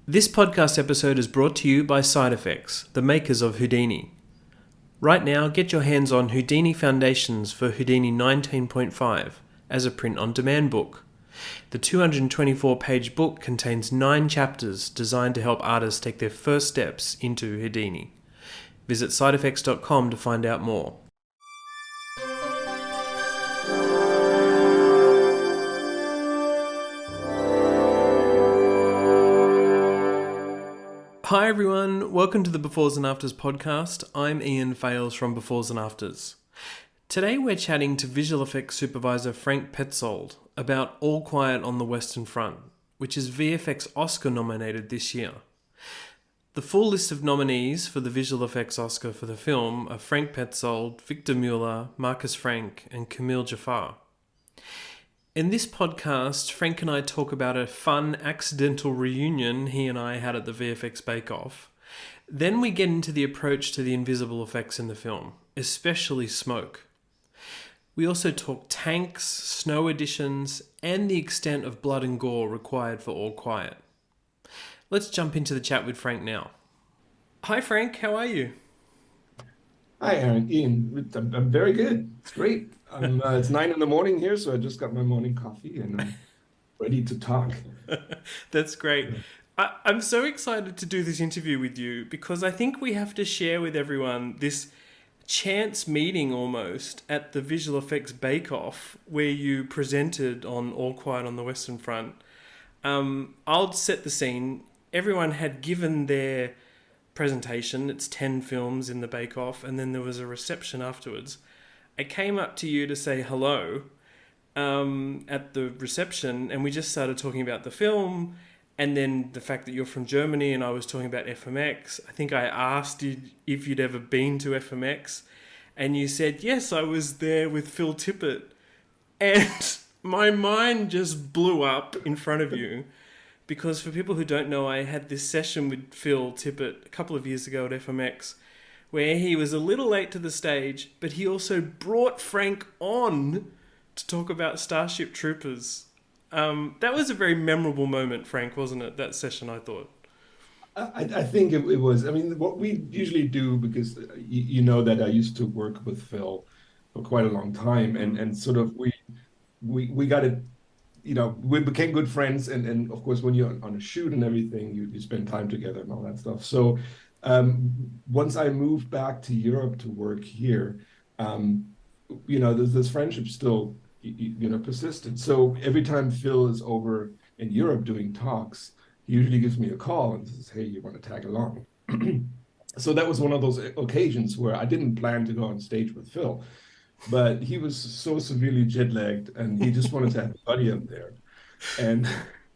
This podcast episode is brought to you by SideFX, the makers of Houdini. Right now, get your hands on Houdini Foundations for Houdini 19.5 as a print-on-demand book. The 224-page book contains 9 chapters designed to help artists take their first steps into Houdini. Visit sidefx.com to find out more. Hi everyone, welcome to the Befores and Afters podcast. I'm Ian Fales from Befores and Afters. Today we're chatting to visual effects supervisor Frank Petzold about All Quiet on the Western Front, which is VFX Oscar nominated this year. The full list of nominees for the visual effects Oscar for the film are Frank Petzold, Victor Mueller, Marcus Frank, and Camille Jafar. In this podcast, Frank and I talk about a fun, accidental reunion he and I had at the VFX Bake Off. Then we get into the approach to the invisible effects in the film, especially smoke. We also talk tanks, snow editions, and the extent of blood and gore required for All Quiet. Let's jump into the chat with Frank now. Hi Frank, how are you? Hi, Aaron. Ian, I'm very good. It's great. It's 9 in the morning here, so I just got my morning coffee and I'm ready to talk. That's great. I'm so excited to do this interview with you because I think we have to share with everyone this chance meeting almost at the Visual Effects Bake Off where you presented on All Quiet on the Western Front. I'll set the scene. Everyone had given their presentation. It's 10 films in the Bake Off, and then there was a reception afterwards. I came up to you to say hello at the reception, and we just started talking about the film and then the fact that you're from Germany, and I was talking about FMX. I think I asked you if you'd ever been to FMX, and you said, yes, I was there with Phil Tippett. And my mind just blew up in front of you. Because for people who don't know, I had this session with Phil Tippett a couple of years ago at FMX where he was a little late to the stage, but he also brought Frank on to talk about Starship Troopers. That was a very memorable moment, Frank, wasn't it? That session, I thought. I think it was. I mean, what we usually do, because you know that I used to work with Phil for quite a long time, and sort of we got it. We became good friends, and of course, when you're on a shoot and everything, you spend time together and all that stuff. So once I moved back to Europe to work here, this friendship still persisted. So every time Phil is over in Europe doing talks, he usually gives me a call and says, "Hey, you want to tag along?" So that was one of those occasions where I didn't plan to go on stage with Phil. But he was so severely jet lagged, and he just wanted to have a buddy up there, and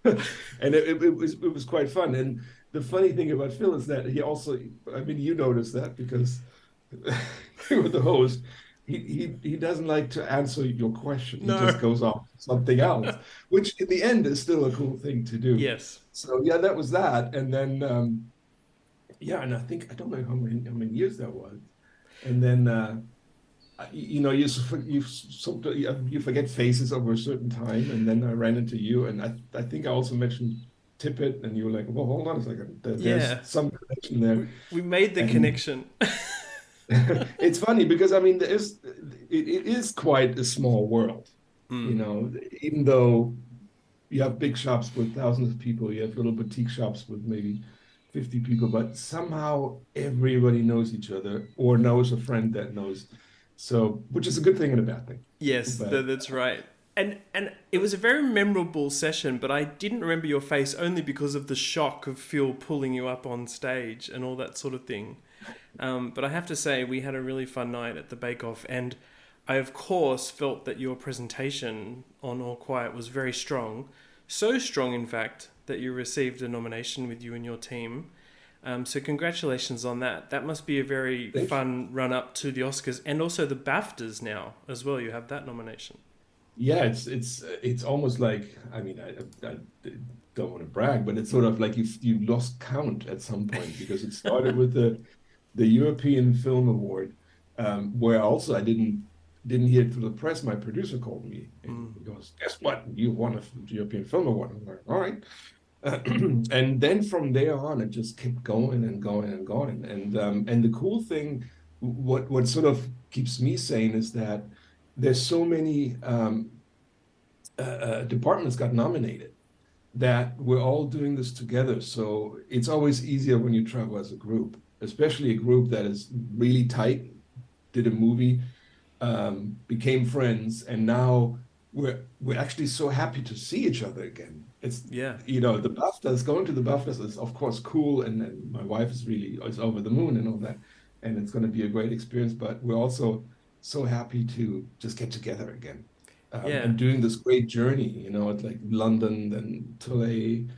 and it was quite fun. And the funny thing about Phil is that he also, I mean, you noticed that because you were the host. He doesn't like to answer your question. He just goes off something else, which in the end is still a cool thing to do. Yes. So yeah, that was that, and then and I don't know how many years that was, and then. You forget faces over a certain time, and then I ran into you, and I think I also mentioned Tippett, and you were like, "Well, hold on a second, there's some connection there." We made the connection. It's funny because I mean, it is quite a small world, even though you have big shops with thousands of people, you have little boutique shops with maybe 50 people, but somehow everybody knows each other or knows a friend that knows. So, which is a good thing and a bad thing. Yes, that's right. And it was a very memorable session, but I didn't remember your face only because of the shock of Phil pulling you up on stage and all that sort of thing. But I have to say, we had a really fun night at the Bake Off, and I, of course, felt that your presentation on All Quiet was very strong. So strong, in fact, that you received a nomination with you and your team. So congratulations on that. That must be a very fun run-up to the Oscars and also the BAFTAs now as well. You have that nomination. Yeah, it's almost like, I mean, I don't want to brag, but it's sort of like you lost count at some point because it started with the European Film Award, where also I didn't hear it through the press. My producer called me and he goes, "Guess what? You won a European Film Award." I'm like, "All right." And then from there on, it just kept going and going and going. And the cool thing, what sort of keeps me sane is that there's so many departments got nominated that we're all doing this together. So it's always easier when you travel as a group, especially a group that is really tight, did a movie, became friends, and now we're actually so happy to see each other again. It's Yeah. the BAFTAs, going to the BAFTAs is of course cool, and my wife is over the moon and all that, and it's going to be a great experience. But we're also so happy to just get together again, Yeah. and doing this great journey. It's like London, then Tulay,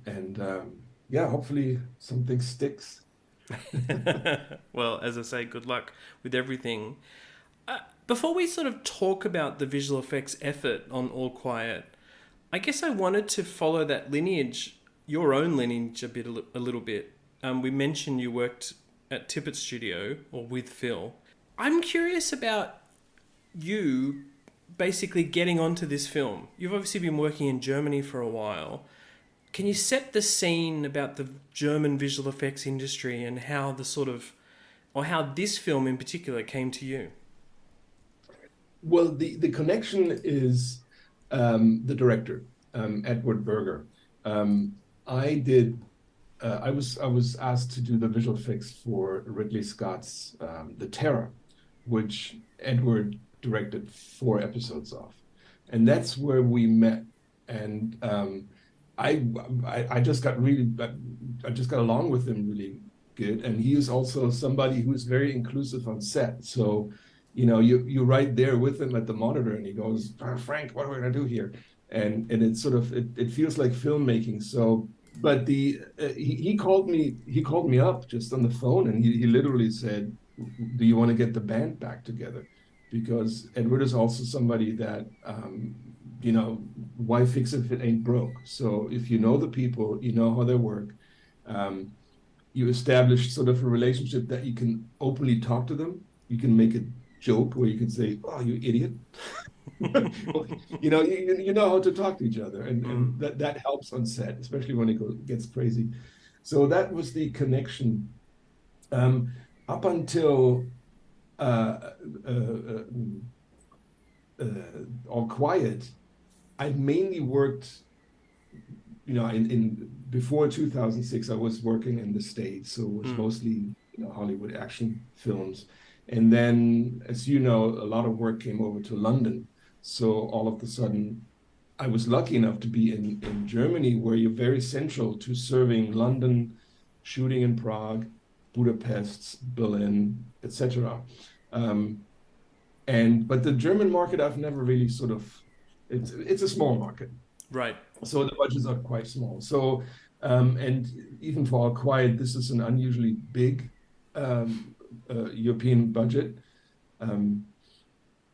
and yeah, hopefully something sticks. Well, as I say, good luck with everything. Before we sort of talk about the visual effects effort on All Quiet, I guess I wanted to follow that lineage, your own lineage, a little bit. We mentioned you worked at Tippett Studio or with Phil. I'm curious about you basically getting onto this film. You've obviously been working in Germany for a while. Can you set the scene about the German visual effects industry and how how this film in particular came to you? Well, the connection is the director, Edward Berger. Um, I did. I was asked to do the visual effects for Ridley Scott's The Terror, which Edward directed 4 episodes of, and that's where we met. And I, I just got really, I just got along with him really good, and he is also somebody who's very inclusive on set. So, you're right there with him at the monitor, and he goes, Frank, what are we gonna do here? And it's sort of it feels like filmmaking. So, but he called me up just on the phone, and he literally said, "Do you want to get the band back together?" Because Edward is also somebody that why fix it if it ain't broke? So if you know the people, you know how they work. Um, you establish sort of a relationship that you can openly talk to them. You can make a joke where you can say, "Oh, you idiot." Well, you know how to talk to each other, and that helps on set, especially when it gets crazy. So that was the connection. Um, Up until uh, uh, uh, All Quiet, I mainly worked, in before 2006, I was working in the States, so it was Mm. mostly Hollywood action films. And then, as you know, a lot of work came over to London. So all of a sudden, I was lucky enough to be in Germany, where you're very central to serving London, shooting in Prague, Budapest, Berlin, etc. Um, but the German market, I've never really sort of, it's a small market, Right. so the budgets are quite small. So and even for All Quiet, this is an unusually big um, European budget. Um,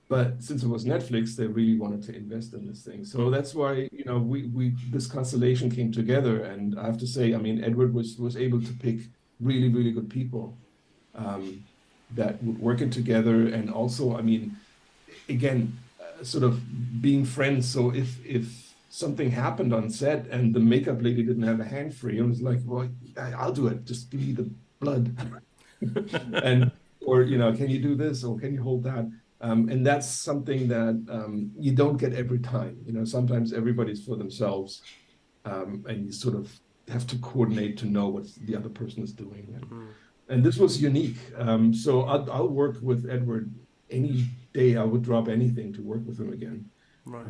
but since it was Netflix, they really wanted to invest in this thing. So that's why, we this constellation came together. And I have to say, I mean, Edward was able to pick really, really good people um, that would work it together. And also, I mean, again, sort of being friends. So if something happened on set and the makeup lady didn't have a hand free, and was like, well, I'll do it. Just give me the blood. And or can you do this or can you hold that? And that's something that you don't get every time. Sometimes everybody's for themselves, and you sort of have to coordinate to know what the other person is doing. And this was unique. So I'll work with Edward any day. I would drop anything to work with him again. Right.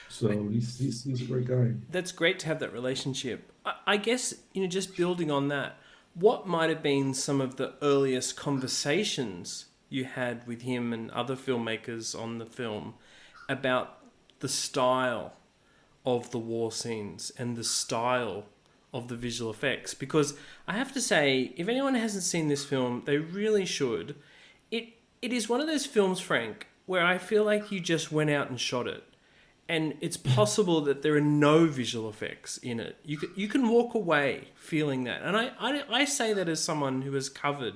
So he's a great guy. That's great to have that relationship. I guess, just building on that, what might have been some of the earliest conversations you had with him and other filmmakers on the film about the style of the war scenes and the style of the visual effects? Because I have to say, if anyone hasn't seen this film, they really should. It is one of those films, Frank, where I feel like you just went out and shot it. And it's possible that there are no visual effects in it. You can walk away feeling that. And I say that as someone who has covered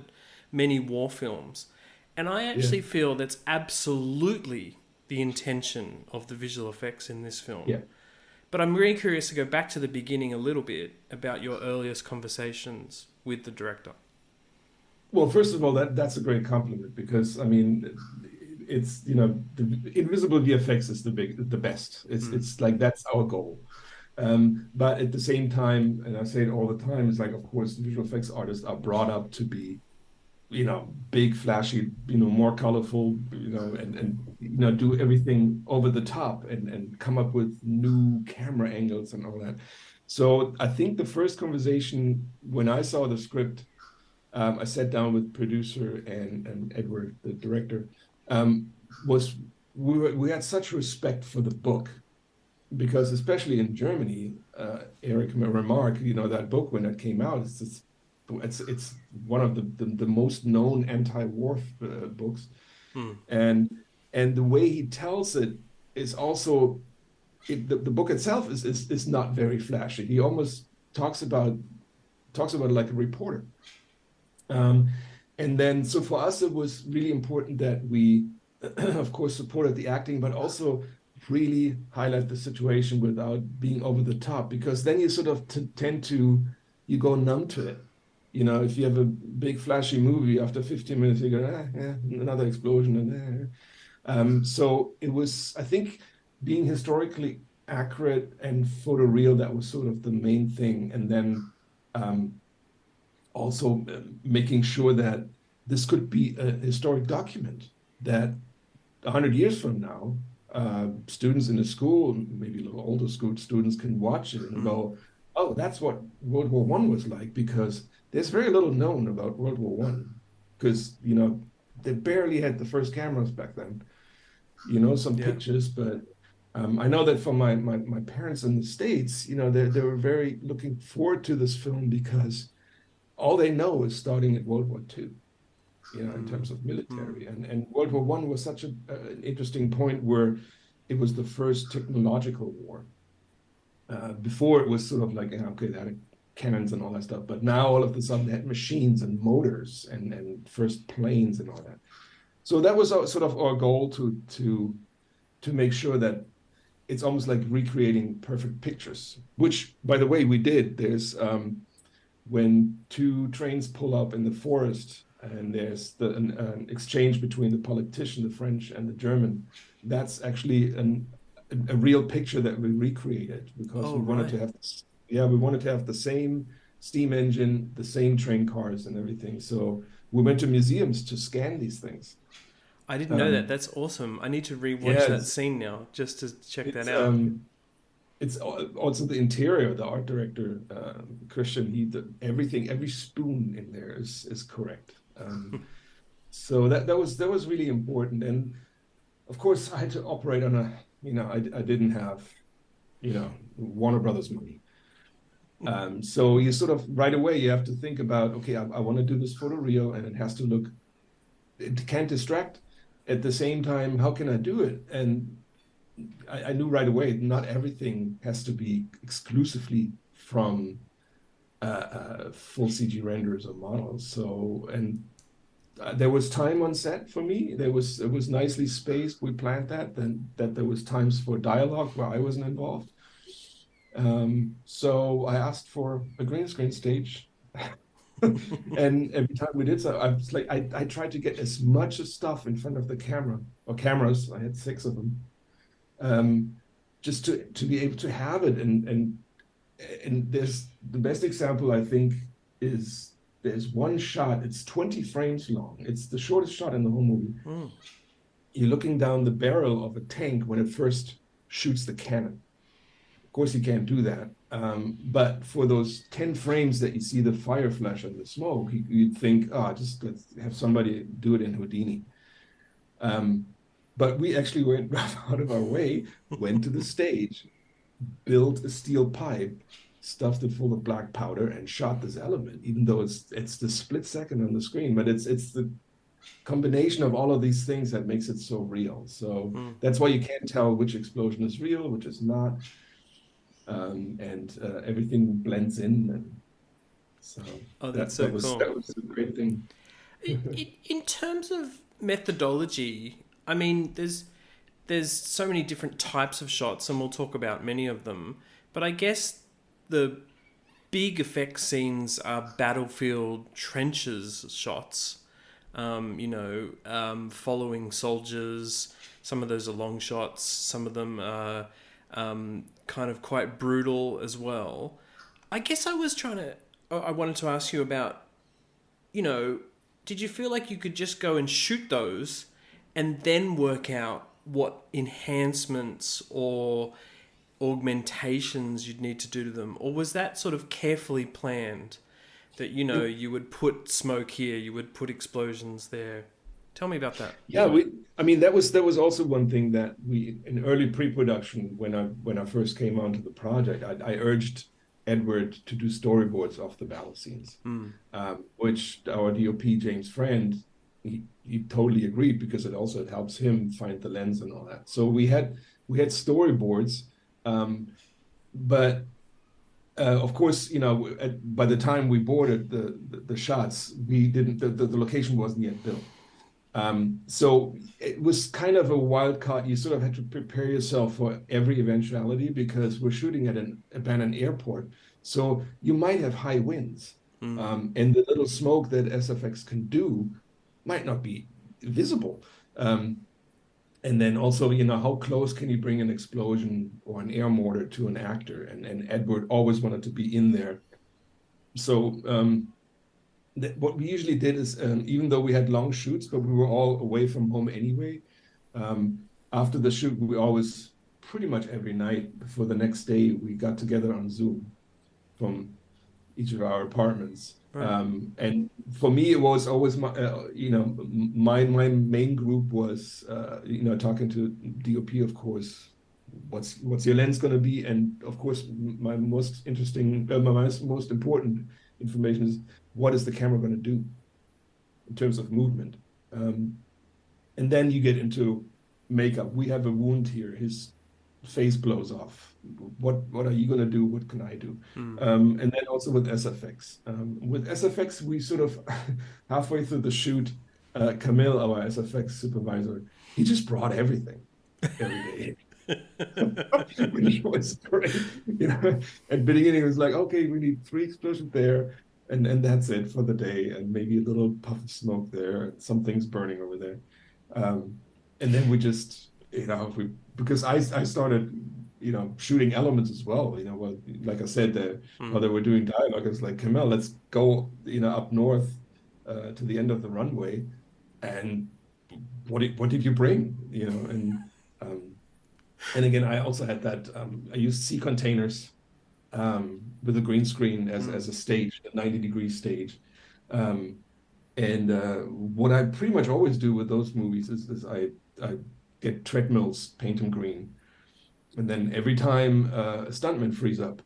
many war films. And I Yeah. actually feel that's absolutely the intention of the visual effects in this film. Yeah. But I'm really curious to go back to the beginning a little bit about your earliest conversations with the director. Well, first of all, that's a great compliment because I mean, it's the invisible VFX is the best. It's like that's our goal. But at the same time, and I say it all the time, it's like of course visual effects artists are brought up to be big, flashy, more colorful, and do everything over the top and come up with new camera angles and all that. So I think the first conversation when I saw the script, I sat down with producer and Edward, the director, um, was we had such respect for the book because especially in Germany, Eric Remarque, that book when it came out, it's one of the most known anti-war books, Hmm. and the way he tells it is also the book itself is not very flashy. He almost talks about it like a reporter. Um, and then, so for us, it was really important that we, of course, supported the acting, but also really highlight the situation without being over the top, because then you sort of tend to, you go numb to it. If you have a big flashy movie, after 15 minutes, you go, yeah, another explosion. So it was, I think, being historically accurate and photoreal, that was sort of the main thing. And then um, also making sure that this could be a historic document that 100 years from now, students in the school, maybe a little older school students, can watch it and go, oh, that's what World War One was like, because there's very little known about World War One, because they barely had the first cameras back then. Some Yeah. pictures, but I know that from my parents in the States, they were very looking forward to this film because all they know is starting at World War Two, in terms of military. And World War One was such an interesting point where it was the first technological war. Before it was sort of like, okay, they had cannons and all that stuff, but now all of a sudden they had machines and motors and first planes and all that. So that was sort of our goal to make sure that it's almost like recreating perfect pictures, which, by the way, we did. There's when two trains pull up in the forest and there's an exchange between the politician, the French and the German. That's actually a real picture that we recreated because Oh, we wanted right. to have this, yeah, we wanted to have the same steam engine, the same train cars and everything. So we went to museums to scan these things. I didn't know that. Um, That's awesome. I need to rewatch yeah, that scene now just to check that it's out. it's also the interior. The art director, Christian, everything, every spoon in there is correct. So that was really important. And of course, I had to operate on I didn't have Warner Brothers money. So you sort of right away you have to think about, okay, I want to do this photoreal, and it has to look, it can't distract. At the same time, how can I do it? And I knew right away not everything has to be exclusively from full CG renders or models. So, and there was time on set for me. It was nicely spaced. We planned that. Then that there was times for dialogue where I wasn't involved. So I asked for a green screen stage. And every time we did so, I was like, I tried to get as much stuff in front of the camera or cameras. I had 6 of them, um, just to be able to have it. And there's the best example, I think, is there's one shot. It's 20 frames long. It's the shortest shot in the whole movie. Mm. You're looking down the barrel of a tank when it first shoots the cannon. Of course, you can't do that. But for those 10 frames that you see the fire flash and the smoke, you'd think, oh, just let's have somebody do it in Houdini. Um, but we actually went out of our way, went to the stage, built a steel pipe, stuffed it full of black powder, and shot this element, even though it's the split second on the screen. But it's the combination of all of these things that makes it so real. So that's why you can't tell which explosion is real, which is not. And everything blends in. And so Oh, that's that so that was cool. that was a great thing. In terms of methodology, I mean, there's so many different types of shots, and we'll talk about many of them. But I guess the big effect scenes are battlefield trenches shots. Following soldiers. Some of those are long shots. Some of them are kind of quite brutal as well. I guess I wanted to ask you about, did you feel like you could just go and shoot those and then work out what enhancements or augmentations you'd need to do to them? Or was that sort of carefully planned that, you would put smoke here, you would put explosions there? Tell me about that. Yeah, I mean, that was also one thing that we in early pre-production when I first came onto the project, I urged Edward to do storyboards of the battle scenes, which our DOP James Friend he totally agreed because it helps him find the lens and all that. So we had storyboards, but of course, by the time we boarded the shots, we didn't the location wasn't yet built. So it was kind of a wild card. You sort of had to prepare yourself for every eventuality because we're shooting at an abandoned airport. So you might have high winds, and the little smoke that SFX can do might not be visible. And then also, how close can you bring an explosion or an air mortar to an actor? And Edward always wanted to be in there. So what we usually did is, even though we had long shoots, but we were all away from home anyway, after the shoot, we always, pretty much every night for the next day, we got together on Zoom from each of our apartments. Right. And for me, it was always my main group was talking to DOP, of course. What's your lens going to be? And of course, my most important information is what is the camera going to do in terms of movement. And then you get into makeup. We have a wound here. His face blows off. What are you going to do? What can I do? And then also with SFX. With SFX, we sort of halfway through the shoot, Camille, our SFX supervisor, he just brought everything every day. Which was great. At the beginning, it was like, okay, we need 3 explosions there, and that's it for the day, and maybe a little puff of smoke there, something's burning over there. And then we just, because I started, shooting elements as well. Well, like I said, while they were doing dialogue, I was like, Camille, let's go, up north to the end of the runway, and what did you bring? And again, I also had that. I used sea containers with a green screen as a stage, a 90-degree stage. And what I pretty much always do with those movies is I get treadmills, paint them green. And then every time a stuntman frees up,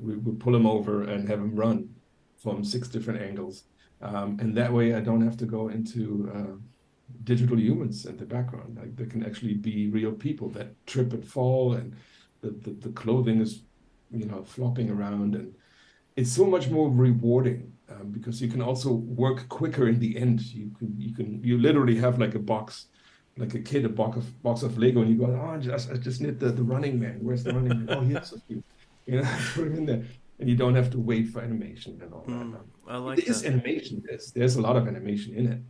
we pull him over and have him run from 6 different angles. And that way I don't have to go into digital humans in the background. Like, there can actually be real people that trip and fall, and the clothing is, flopping around. And it's so much more rewarding because you can also work quicker in the end. You literally have like a box, like a kid, a box of Lego, and you go, oh, I just need the Running Man. Where's the Running Man? Oh, here's a few. Put him in there, and you don't have to wait for animation and all that. I like there is that. animation. There's a lot of animation in it.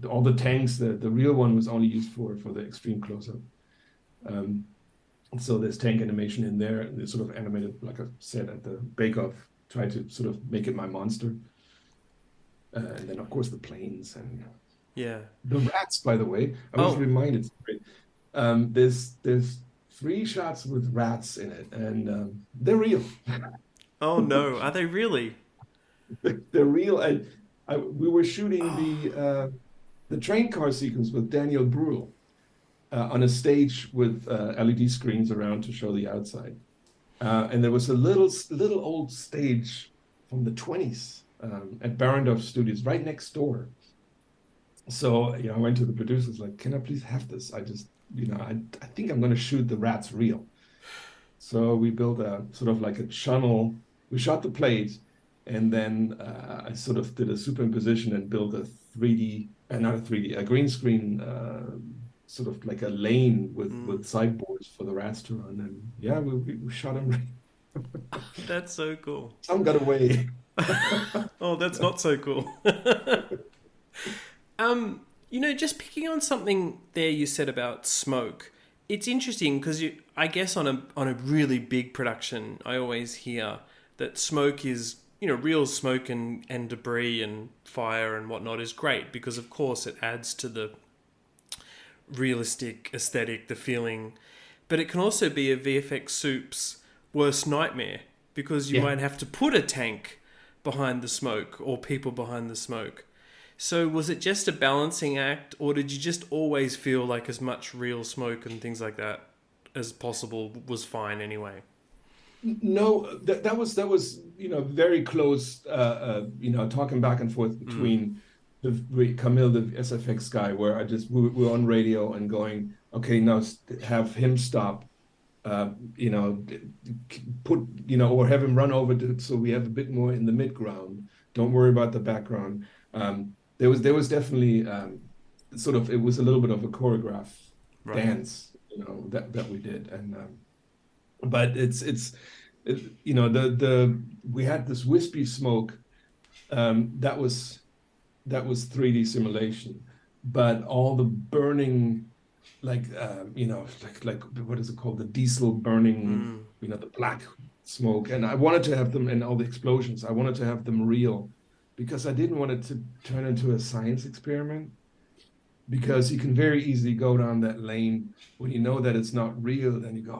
All the tanks. The real one was only used for the extreme close-up. So there's tank animation in there. And it's sort of animated, like I said, at the bake-off. Try to sort of make it my monster. And then, of course, the planes and the rats. By the way, I was reminded. There's 3 shots with rats in it, and they're real. Oh no, are they really? They're real. We were shooting the train car sequence with Daniel Bruhl on a stage with LED screens around to show the outside. And there was a little old stage from the 20s at Barrendorf Studios right next door. So I went to the producers like, can I please have this? I just I think I'm going to shoot the rats real. So we built a sort of like a channel. We shot the plate, and then I sort of did a superimposition and built a 3D, not a 3D, a green screen sort of like a lane Mm. with sideboards for the rats to run, and yeah, we shot him. That's so cool. Some got away. Oh, that's not so cool. Just picking on something there you said about smoke. It's interesting because I guess on a really big production, I always hear that smoke is, real smoke and debris and fire and whatnot is great because of course it adds to the realistic aesthetic, the feeling. But it can also be a VFX soup's worst nightmare because you Yeah. might have to put a tank behind the smoke or people behind the smoke. So was it just a balancing act, or did you just always feel like as much real smoke and things like that as possible was fine anyway? No, that was very close. Talking back and forth Mm. between Camille, the SFX guy, where we were on radio and going, okay, now have him stop, uh, you know, d- put or have him run over so we have a bit more in the mid ground. Don't worry about the background. There was definitely sort of, it was a little bit of a choreograph Right. dance, that we did, and but the we had this wispy smoke, that was 3D simulation, but all the burning, like like what is it called, the diesel burning, Mm. the black smoke, and I wanted to have them, and all the explosions, I wanted to have them real, because I didn't want it to turn into a science experiment, because you can very easily go down that lane when you know that it's not real. Then you go,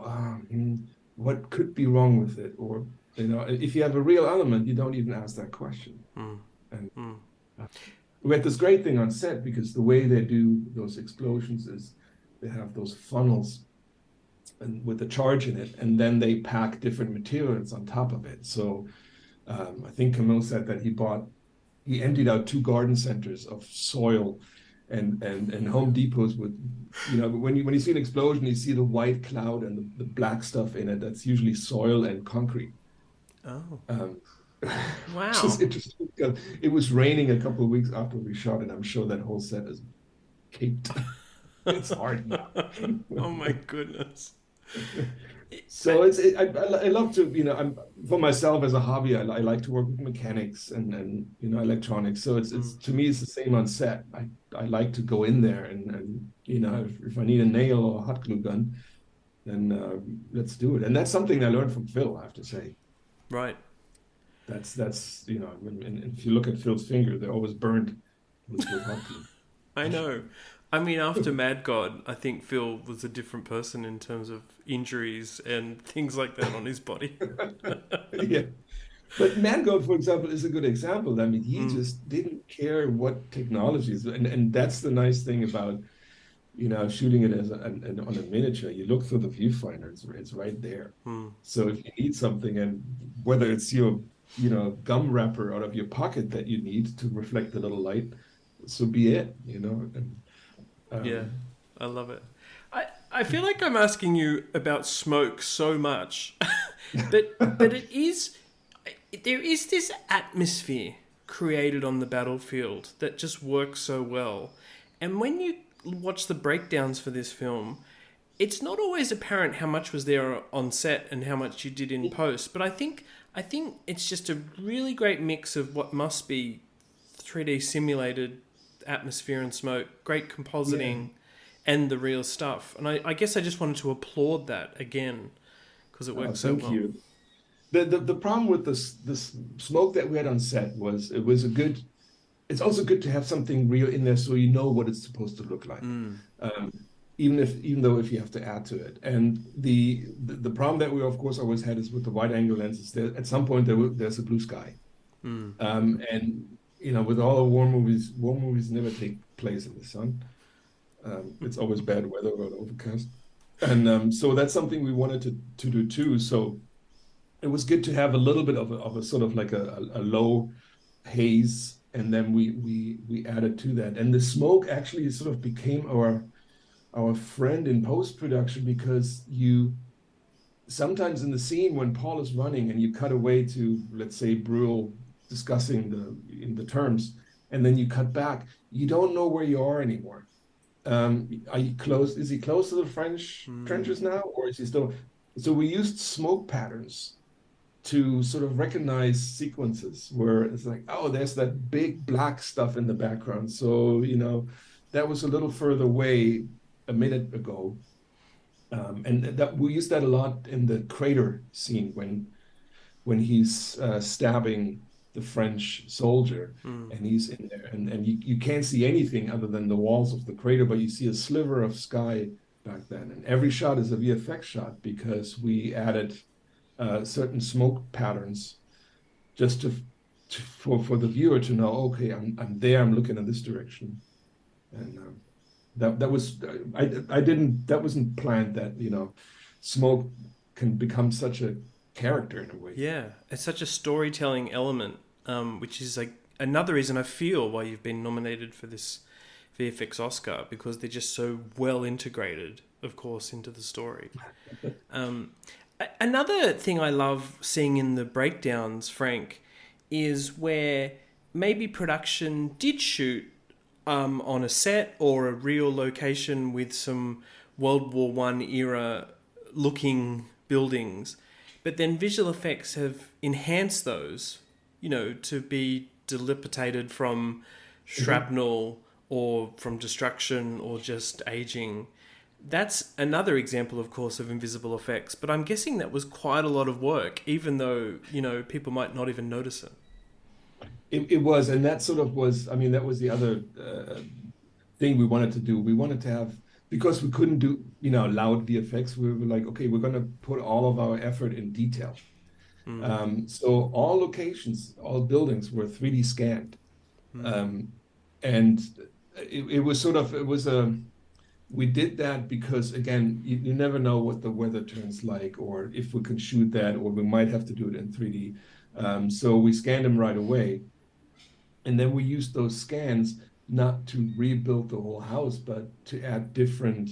what could be wrong with it? Or, if you have a real element, you don't even ask that question. Mm. And Mm. uh, we had this great thing on set, because the way they do those explosions is they have those funnels and with the charge in it, and then they pack different materials on top of it. So I think Camille said that he emptied out 2 garden centers of soil, and Home Depots with, when you see an explosion, you see the white cloud and the black stuff in it. That's usually soil and concrete. Oh. Um, which is Wow. interesting, because it was raining a couple of weeks after we shot it. I'm sure that whole set is caked. It's hard now. Oh my goodness. I, So I love to, I'm, for myself as a hobby, I like to work with mechanics and electronics. So it's mm. to me, it's the same on set. I like to go in there, and if I need a nail or a hot glue gun, then let's do it. And that's something I learned from Phil, I have to say. Right. That's if you look at Phil's finger, they're always burned with hot glue. I know. I mean, after Mad God, I think Phil was a different person in terms of injuries and things like that on his body. Yeah. But Mango, for example, is a good example. I mean, he Mm. just didn't care what technologies, and that's the nice thing about, shooting it on a miniature. You look through the viewfinder; it's right there. Mm. So if you need something, and whether it's your, gum wrapper out of your pocket that you need to reflect the little light, so be it. And Yeah, um, I love it. I feel like I'm asking you about smoke so much, but it is there is this atmosphere created on the battlefield that just works so well. And when you watch the breakdowns for this film, it's not always apparent how much was there on set and how much you did in post. But I think it's just a really great mix of what must be 3D simulated atmosphere and smoke, great yeah. compositing, and the real stuff. And I guess I just wanted to applaud that again because it Oh, works so thank well. you. The problem with this smoke that we had on set was, it was a good. It's also good to have something real in there, so you know what it's supposed to look like, Mm. um, even though if you have to add to it. And the problem that we of course always had is with the wide angle lenses. At some point there's a blue sky, Mm. and with all the war movies never take place in the sun. It's always bad weather or overcast, and so that's something we wanted to do too. So it was good to have a little bit of a sort of like a low haze, and then we added to that, and the smoke actually sort of became our friend in post production, because you sometimes in the scene when Paul is running and you cut away to, let's say, Brule discussing in the terms, and then you cut back, you don't know where you are anymore. Are you close? Is he close to the French Mm. trenches now, or is he still? So we used smoke patterns to sort of recognize sequences where it's like, oh, there's that big black stuff in the background. So, that was a little further away a minute ago. And that we used that a lot in the crater scene when he's stabbing the French soldier Mm. and he's in there and you can't see anything other than the walls of the crater, but you see a sliver of sky back then. And every shot is a VFX shot because we added certain smoke patterns just for the viewer to know, okay, I'm there, I'm looking in this direction. And that was I didn't that wasn't planned that smoke can become such a character in a way. Yeah, it's such a storytelling element, which is like another reason I feel why you've been nominated for this VFX Oscar, because they're just so well integrated, of course, into the story. Um, Another thing I love seeing in the breakdowns, Frank, is where maybe production did shoot on a set or a real location with some World War One era looking buildings, but then visual effects have enhanced those, to be dilapidated from Mhm. shrapnel or from destruction or just aging. That's another example, of course, of invisible effects, but I'm guessing that was quite a lot of work, even though, people might not even notice it. It was, and that sort of was, I mean, that was the other thing we wanted to do. We wanted to have, because we couldn't do, loud VFX, we were like, okay, we're going to put all of our effort in detail. Mm, So all locations, all buildings were 3D scanned. mm, Um, and it was sort of, it was we did that because, again, you never know what the weather turns like, or if we can shoot that, or we might have to do it in 3D. So we scanned them right away. And then we used those scans not to rebuild the whole house, but to add different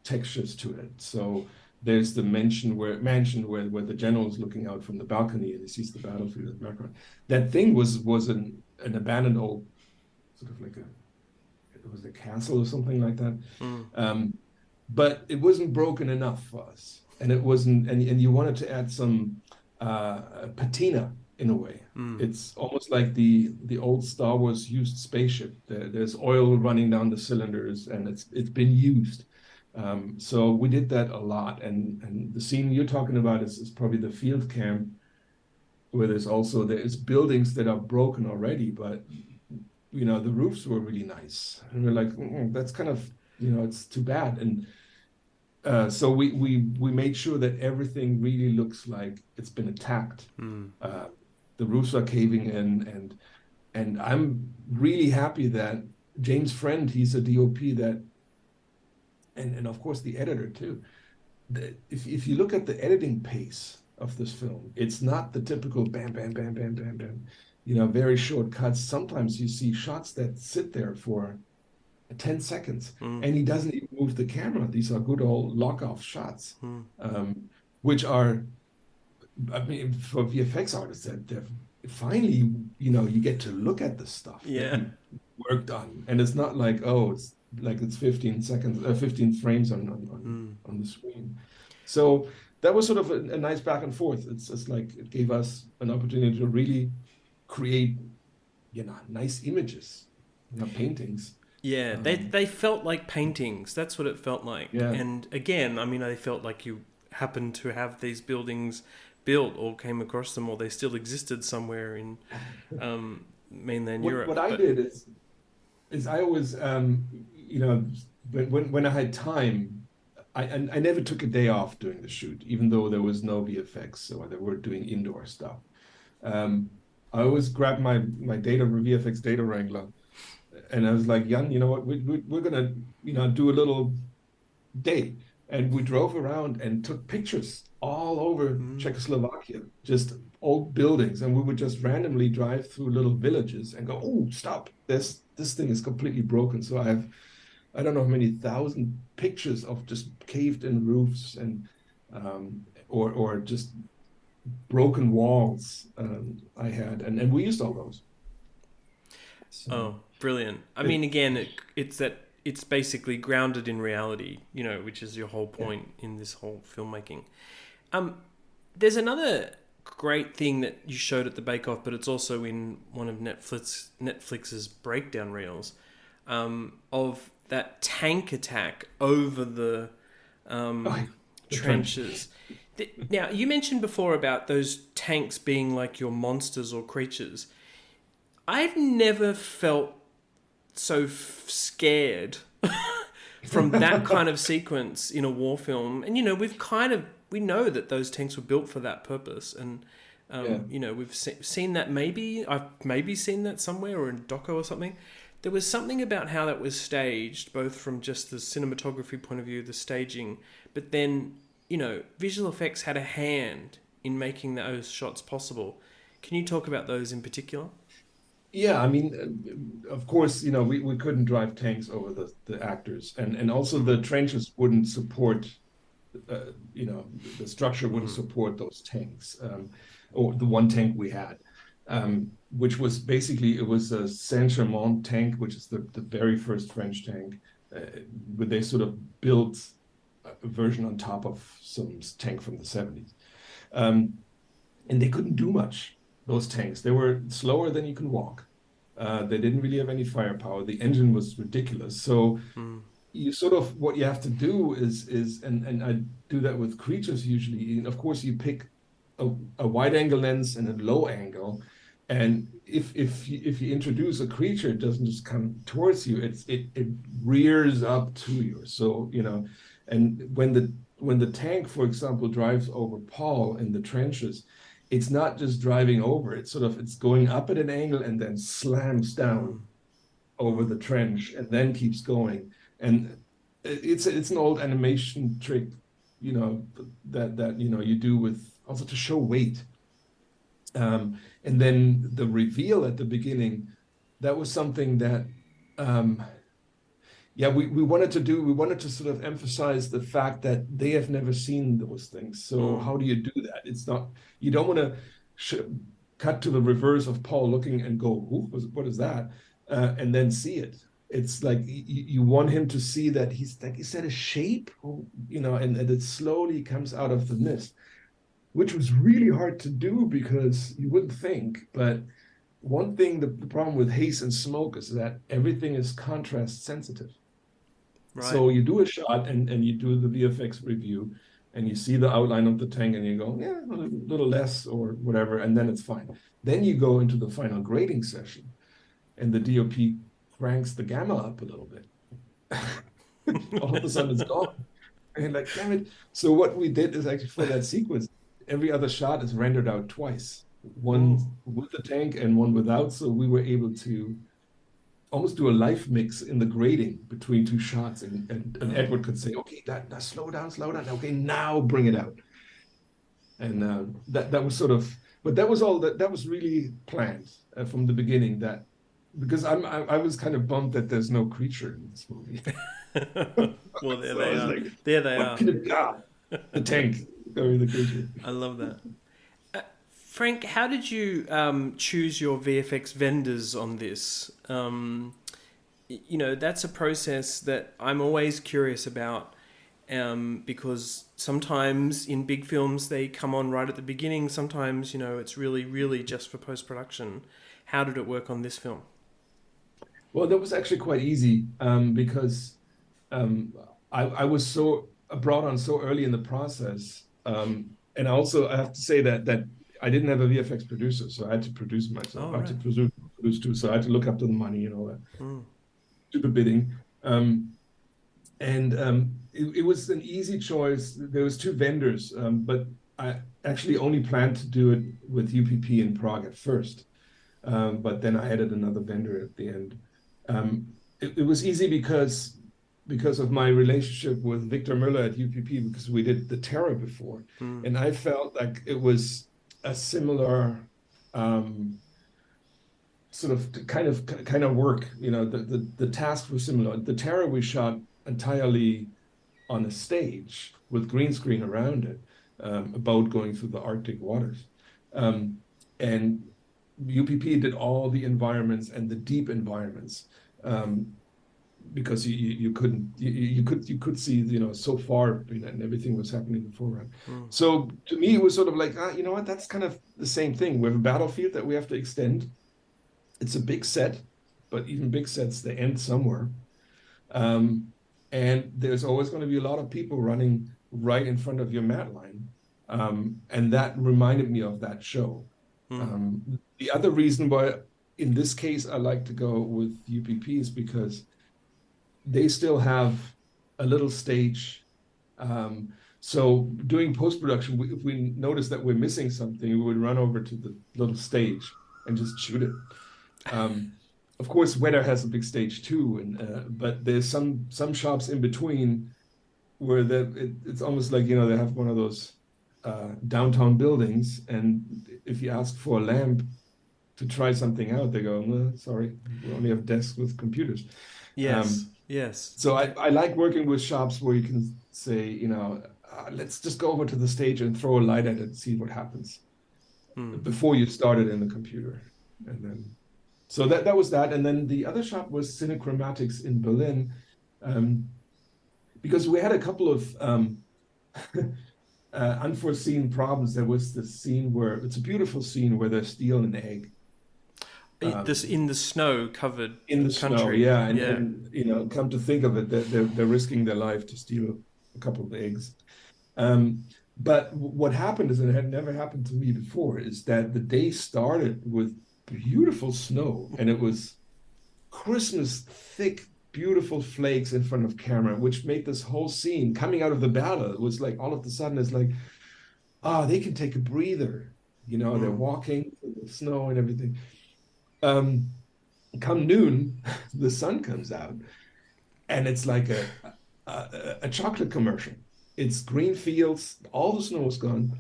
textures to it. So there's the mansion where the general is looking out from the balcony and he sees the battlefield in the background. That thing was an abandoned old sort of like it was a castle or something like that. mm, Um, but it wasn't broken enough for us, and it wasn't, and you wanted to add some patina in a way. mm. It's almost like the old Star Wars used spaceship. There's oil running down the cylinders, and it's been used. So we did that a lot, and the scene you're talking about is probably the field camp where there's buildings that are broken already, but the roofs were really nice, and we're like, that's kind of it's too bad. And so we made sure that everything really looks like it's been attacked. Mm. Uh, the roofs are caving in, and I'm really happy that James Friend, he's a DOP that, and of course the editor too. If you look at the editing pace of this film, it's not the typical bam, bam, bam, bam, bam, bam, very short cuts. Sometimes you see shots that sit there for 10 seconds Mm, and he doesn't even move the camera. These are good old lock-off shots, mm. which are, I mean, for VFX artists that finally, you get to look at the stuff that Yeah. you worked on. And it's not like, oh, it's like it's 15 seconds, 15 frames Mm. on the screen. So that was sort of a nice back and forth. It's like it gave us an opportunity to really create, nice images, paintings. Yeah, Um, they felt like paintings. That's what it felt like. yeah. And again, I mean, they felt like you happened to have these buildings built or came across them or they still existed somewhere in mainland What Europe. I But did is I always when I had time, I never took a day off during the shoot, even though there was no VFX or they were doing indoor stuff. Um, I always grabbed my data VFX data wrangler, and I was like, Jan, you know what, we're gonna do a little day. And we drove around and took pictures all over mm, Czechoslovakia, just old buildings. And we would just randomly drive through little villages and go, oh, stop. This thing is completely broken. So I don't know how many thousand pictures of just caved in roofs and or just broken walls I had. And we used all those. So oh, brilliant. I it, mean, again, it's that it's basically grounded in reality, which is your whole point in this whole filmmaking. There's another great thing that you showed at the Bake Off, but it's also in one of Netflix's breakdown reels, of that tank attack over the trenches. Now, you mentioned before about those tanks being like your monsters or creatures. I've never felt so scared from that kind of sequence in a war film. And, we know that those tanks were built for that purpose. And, we've seen that I've maybe seen that somewhere or in a doco or something. There was something about how that was staged, both from just the cinematography point of view, the staging, but then, visual effects had a hand in making those shots possible. Can you talk about those in particular? Yeah, I mean, of course, we couldn't drive tanks over the actors, and also the trenches wouldn't support, the structure wouldn't support those tanks, or the one tank we had, which was basically, it was a Saint-Chamond tank, which is the very first French tank, where they sort of built a version on top of some tank from the 70s. And they couldn't do much, those tanks. They were slower than you can walk. They didn't really have any firepower. The engine was ridiculous. So you sort of, what you have to do is and I do that with creatures usually. And of course, you pick a wide angle lens and a low angle. And if you introduce a creature, it doesn't just come towards you. It rears up to you. So, and when the tank, for example, drives over Paul in the trenches, it's not just driving over, it's going up at an angle and then slams down over the trench and then keeps going. And it's an old animation trick, that you do with also to show weight. And then the reveal at the beginning, that was something that we wanted to sort of emphasize the fact that they have never seen those things. So how do you do that? It's not, you don't want to cut to the reverse of Paul looking and go, what is that? And then see it. It's like you want him to see that he's, like you said, a shape, and it slowly comes out of the mist, which was really hard to do because you wouldn't think. But one thing, the problem with haze and smoke is that everything is contrast sensitive. Right. So you do a shot and you do the VFX review and you see the outline of the tank and you go, yeah, a little less or whatever, and then it's fine. Then you go into the final grading session and the DOP cranks the gamma up a little bit. All of a sudden it's gone. And you're like, damn it. So what we did is actually for that sequence, every other shot is rendered out twice. One with the tank and one without. So we were able to almost do a live mix in the grading between two shots. And Edward could say, okay, that slow down. Okay, now bring it out. And that was sort of, but that was all that was really planned from the beginning, that because I was kind of bummed that there's no creature in this movie. Well, there they are. Like, there they are. The tank, the creature. I love that. Frank, how did you choose your VFX vendors on this? That's a process that I'm always curious about, because sometimes in big films they come on right at the beginning. Sometimes, it's really, really just for post-production. How did it work on this film? Well, that was actually quite easy because I was so brought on so early in the process. And also I have to say that I didn't have a VFX producer, so I had to produce myself. I had to produce too, so I had to look up to the money, do the bidding. It was an easy choice. There was two vendors, but I actually only planned to do it with UPP in Prague at first. But then I added another vendor at the end. It was easy because of my relationship with Victor Müller at UPP, because we did The Terror before. And I felt like it was a similar sort of kind of work. The tasks were similar. The Terror we shot entirely on a stage with green screen around it, a boat going through the Arctic waters. And UPP did all the environments and the deep environments. because you could see, so far, and everything was happening in the foreground. Mm. So to me, it was sort of like, you know what, that's kind of the same thing. We have a battlefield that we have to extend. It's a big set, but even big sets, they end somewhere. Um, and there's always going to be a lot of people running right in front of your mat line. And that reminded me of that show. Mm. The other reason why, in this case, I like to go with UPP is because they still have a little stage. So doing post-production, if we notice that we're missing something, we would run over to the little stage and just shoot it. Of course, Weather has a big stage too, but there's some shops in between where it's almost like, they have one of those downtown buildings, and if you ask for a lamp to try something out, they go, no, sorry, we only have desks with computers. Yes. Yes. So I like working with shops where you can say, let's just go over to the stage and throw a light at it and see what happens before you start it in the computer. And then, so that was that. And then the other shop was Cinechromatics in Berlin, because we had a couple of unforeseen problems. There was this scene where it's a beautiful scene where they steal an egg. This in the snow-covered In the country. snow, yeah, and, Yeah. come to think of it, they're risking their life to steal a couple of eggs. But what happened is, and it had never happened to me before, is that the day started with beautiful snow, and it was Christmas thick, beautiful flakes in front of camera, which made this whole scene coming out of the battle. It was like all of a sudden it's like, they can take a breather. They're walking through the snow and everything. Come noon, the sun comes out, and it's like a chocolate commercial. It's green fields, all the snow is gone,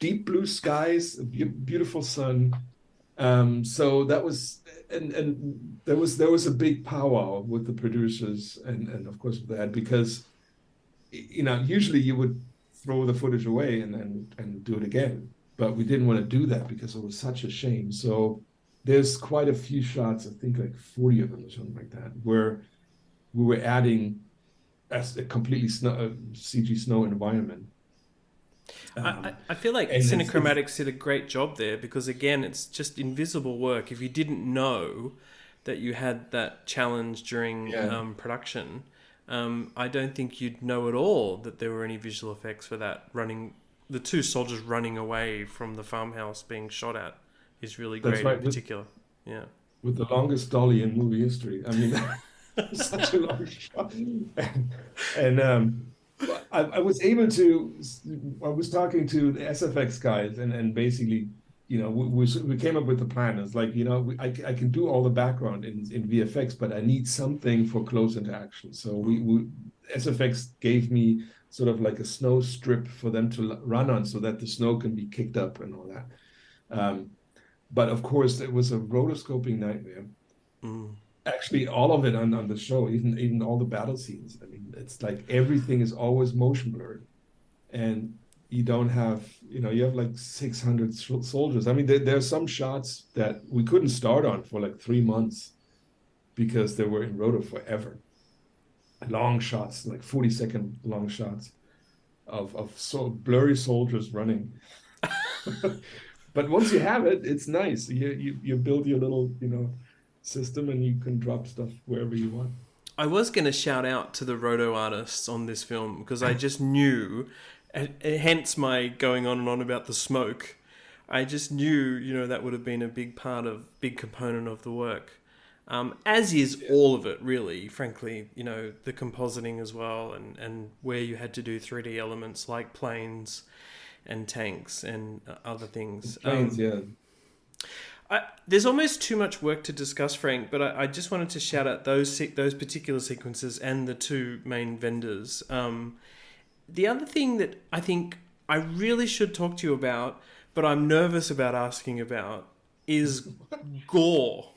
deep blue skies, a beautiful sun. So that was, and there was a big powwow with the producers and of course with that, because usually you would throw the footage away and do it again, but we didn't want to do that because it was such a shame. So there's quite a few shots, I think like 40 of them or something like that, where we were adding as a completely CG snow environment. I feel like Cinechromatics did a great job there, because again, it's just invisible work. If you didn't know that you had that challenge during production, I don't think you'd know at all that there were any visual effects for that. The two soldiers running away from the farmhouse being shot at is really great. Right. In particular. With the longest dolly in movie history. I mean, such a long shot. And I was able to, I was talking to the SFX guys, and basically, we came up with the plan. It's like, I can do all the background in VFX, but I need something for close interaction. So we SFX gave me sort of like a snow strip for them to run on, so that the snow can be kicked up and all that. But of course, it was a rotoscoping nightmare. Actually, all of it on the show, even all the battle scenes. I mean, it's like everything is always motion blurred, and you don't have, you have like 600 soldiers. I mean, there are some shots that we couldn't start on for like 3 months because they were in roto forever. Long shots, like 40-second long shots of so blurry soldiers running. But once you have it, it's nice. You build your little, system, and you can drop stuff wherever you want. I was going to shout out to the roto artists on this film, because I just knew, hence my going on and on about the smoke. I just knew, that would have been a big component of the work. As is all of it, really, frankly, the compositing as well, and where you had to do 3D elements like planes and tanks and other things. Planes, there's almost too much work to discuss, Frank, but I just wanted to shout out those particular sequences and the two main vendors. The other thing that I think I really should talk to you about, but I'm nervous about asking about, is gore.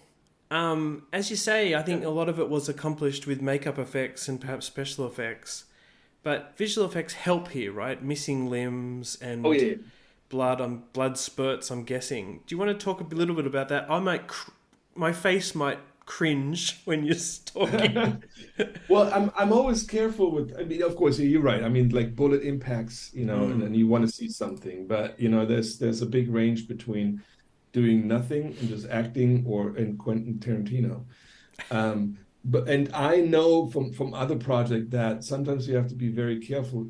As you say, I think a lot of it was accomplished with makeup effects and perhaps special effects, but visual effects help here, right? Missing limbs and blood spurts, I'm guessing. Do you want to talk a little bit about that? My face might cringe when you're talking. Well, I'm always careful with. I mean, of course, you're right. I mean, like bullet impacts, and then you want to see something, but there's a big range between doing nothing and just acting, or in Quentin Tarantino. And I know from other project that sometimes you have to be very careful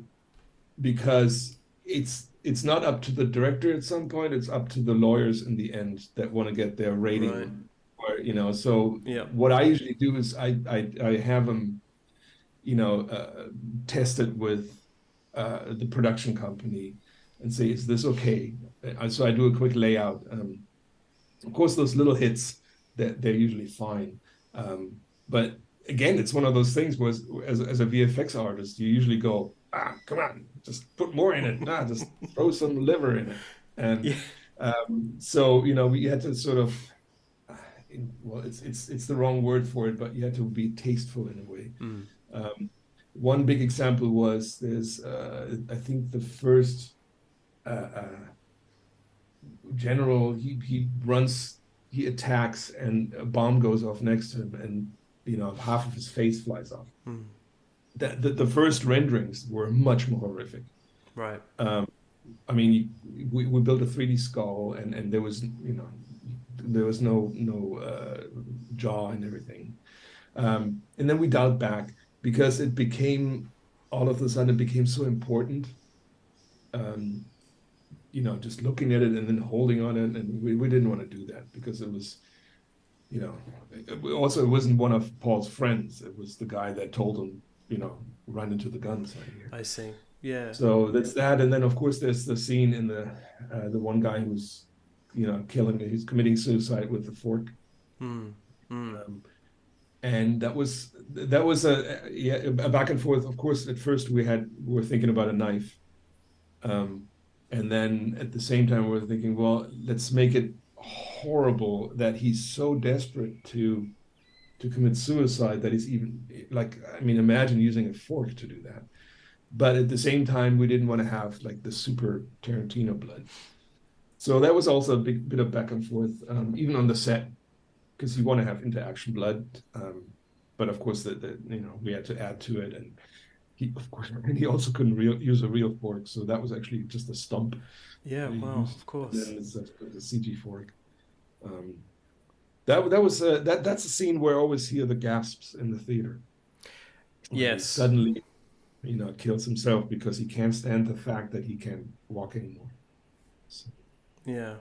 because it's not up to the director at some point, it's up to the lawyers in the end that want to get their Right. rating. Or so Yeah. what I usually do is I have them, test it with the production company and say, is this okay? So I do a quick layout. Of course, those little hits, that they're usually fine. But again, it's one of those things where as a VFX artist, you usually go, come on, just put more in it. Just throw some liver in it. And Yeah. so, we had to sort of, well, it's the wrong word for it, but you had to be tasteful in a way. One big example was there's, I think the first general, he attacks, and a bomb goes off next to him, and half of his face flies off. The first renderings were much more horrific. Right. I mean, we built a 3D skull, and there was no jaw and everything. And then we dialed back because all of a sudden it became so important. Just looking at it and then holding on it, and we didn't want to do that because it was, also it wasn't one of Paul's friends. It was the guy that told him, run into the guns right here. I see. Yeah. So that's that, and then of course there's the scene in the one guy who's, he's committing suicide with the fork. And that was a back and forth. Of course, at first we were thinking about a knife. And then at the same time, we're thinking, well, let's make it horrible that he's so desperate to commit suicide that he's even imagine using a fork to do that. But at the same time, we didn't want to have like the super Tarantino blood. So that was also a big bit of back and forth, even on the set, because you want to have interaction blood. But of course, we had to add to it, and he also couldn't use a real fork, so that was actually just a stump. Yeah, well, of course. And then it's a CG fork. That's a scene where I always hear the gasps in the theater. Yes. He suddenly, kills himself because he can't stand the fact that he can't walk anymore. So, yeah.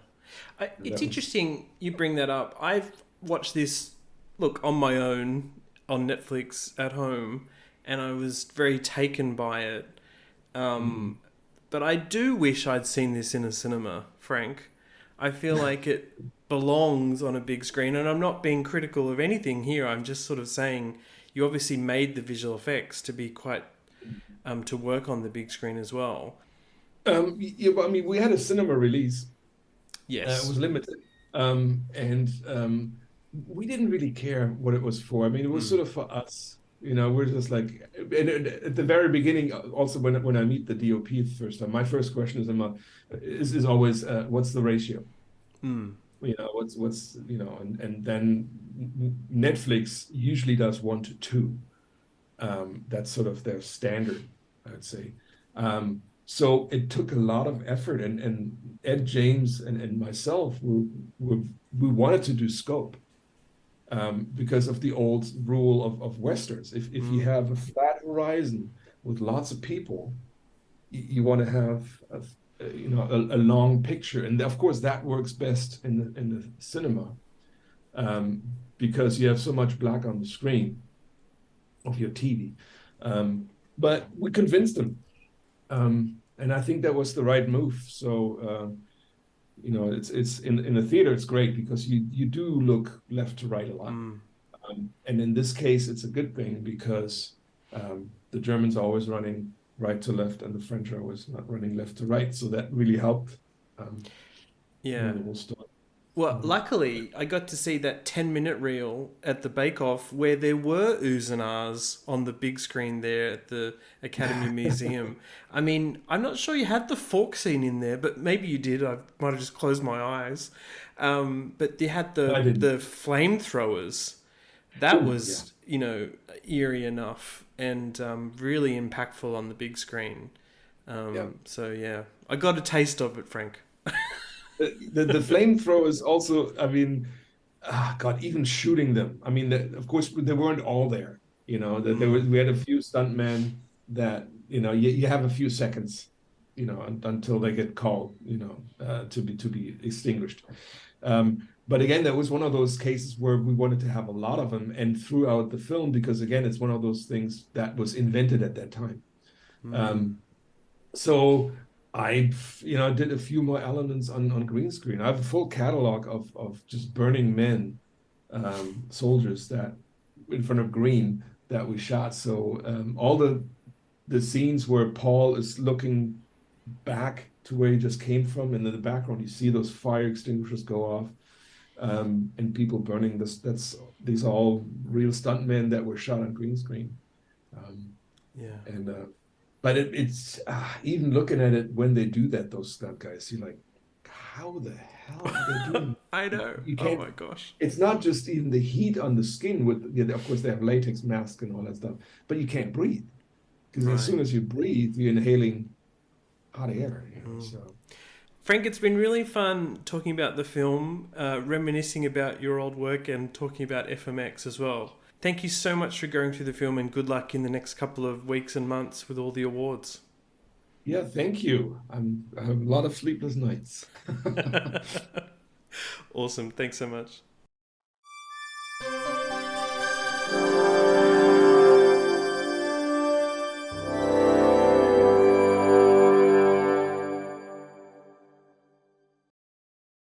It's interesting you bring that up. I've watched this, on my own on Netflix at home, and I was very taken by it. But I do wish I'd seen this in a cinema, Frank. I feel like it belongs on a big screen, and I'm not being critical of anything here. I'm just sort of saying you obviously made the visual effects to be quite, to work on the big screen as well. Yeah, but I mean, we had a cinema release. Yes. It was limited. And we didn't really care what it was for. I mean, it was sort of for us. We're just like, and at the very beginning, also when I meet the DOP the first time, my first question is always, what's the ratio? What's and then Netflix usually does 1:2. That's sort of their standard, I would say. So it took a lot of effort, and Ed, James, and myself, we wanted to do scope. Because of the old rule of Westerns. If you have a flat horizon with lots of people, you want to have a long picture, and of course that works best in the cinema, because you have so much black on the screen of your TV. But we convinced them, and I think that was the right move. So. It's in the theater, it's great because you do look left to right a lot. And in this case, it's a good thing because the Germans are always running right to left and the French are always not running left to right. So that really helped. Yeah. The whole story. Well, luckily, I got to see that 10-minute reel at the Bake Off where there were oohs and ahs on the big screen there at the Academy Museum. I mean, I'm not sure you had the fork scene in there, but maybe you did. I might have just closed my eyes. But you had the flamethrowers. that Oh, yeah. was, eerie enough and really impactful on the big screen. Yeah. So yeah, I got a taste of it, Frank. The flamethrowers also, I mean, God, even shooting them. I mean, of course, they weren't all there. That Mm, we had a few stuntmen that, you have a few seconds, until they get called, to be extinguished. But again, that was one of those cases where we wanted to have a lot of them and throughout the film, because again, it's one of those things that was invented at that time. mm, Um, so I, did a few more elements on green screen. I have a full catalog of just burning men, soldiers that in front of green that we shot. So all the scenes where Paul is looking back to where he just came from, and in the background you see those fire extinguishers go off, and people burning. These are all real stuntmen that were shot on green screen. Um, yeah. and but it's even looking at it when they do that, those stunt guys, you're like, how the hell are they doing? I know. You Oh can't. my gosh. It's not just even the heat on the skin. Of course, they have latex mask and all that stuff, but you can't breathe because as Right. soon as you breathe, you're inhaling hot air. Mm. So Frank, it's been really fun talking about the film, reminiscing about your old work, and talking about FMX as well. Thank you so much for going through the film, and good luck in the next couple of weeks and months with all the awards. yeah, thank you. I have a lot of sleepless nights. Awesome. Thanks so much.